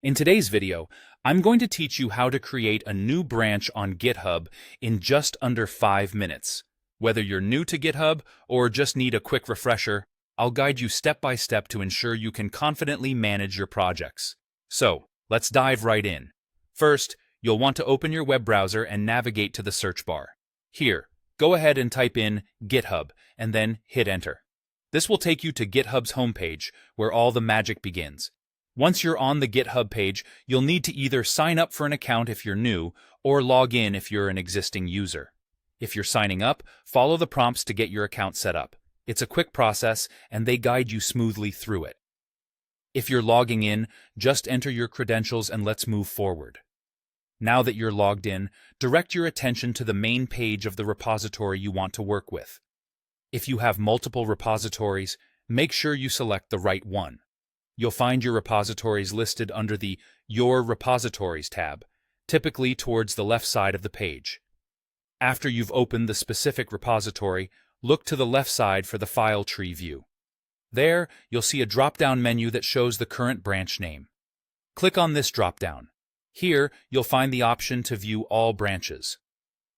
In today's video, I'm going to teach you how to create a new branch on GitHub in just under 5 minutes. Whether you're new to GitHub or just need a quick refresher, I'll guide you step by step to ensure you can confidently manage your projects. So, let's dive right in. First, you'll want to open your web browser and navigate to the search bar. Here, go ahead and type in GitHub and then hit enter. This will take you to GitHub's homepage, where all the magic begins. Once you're on the GitHub page, you'll need to either sign up for an account if you're new, or log in if you're an existing user. If you're signing up, follow the prompts to get your account set up. It's a quick process, and they guide you smoothly through it. If you're logging in, just enter your credentials and let's move forward. Now that you're logged in, direct your attention to the main page of the repository you want to work with. If you have multiple repositories, make sure you select the right one. You'll find your repositories listed under the Your Repositories tab, typically towards the left side of the page. After you've opened the specific repository, look to the left side for the file tree view. There, you'll see a drop-down menu that shows the current branch name. Click on this drop-down. Here, you'll find the option to view all branches.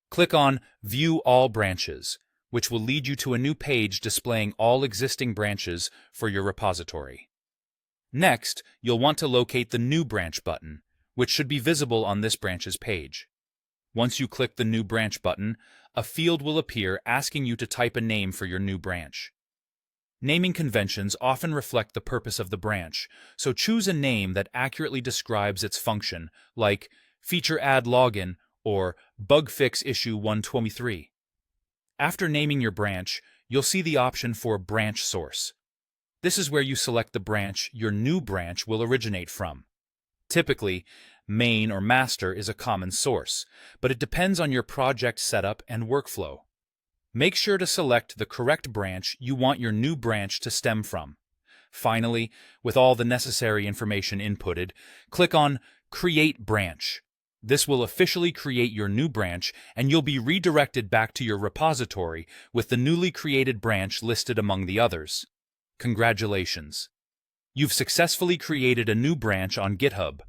Click on View All Branches, which will lead you to a new page displaying all existing branches for your repository. Next, you'll want to locate the New Branch button, which should be visible on this branch's page. Once you click the New Branch button, a field will appear asking you to type a name for your new branch. Naming conventions often reflect the purpose of the branch, so choose a name that accurately describes its function, like Feature Add Login or Bug Fix Issue 123. After naming your branch, you'll see the option for Branch Source. This is where you select the branch your new branch will originate from. Typically, main or master is a common source, but it depends on your project setup and workflow. Make sure to select the correct branch you want your new branch to stem from. Finally, with all the necessary information inputted, click on Create Branch. This will officially create your new branch, and you'll be redirected back to your repository with the newly created branch listed among the others. Congratulations! You've successfully created a new branch on GitHub.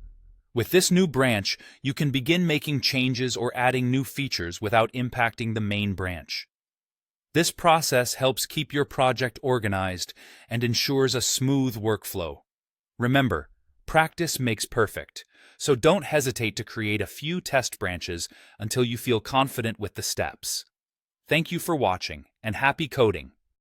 With this new branch, you can begin making changes or adding new features without impacting the main branch. This process helps keep your project organized and ensures a smooth workflow. Remember, practice makes perfect, so don't hesitate to create a few test branches until you feel confident with the steps. Thank you for watching, and happy coding!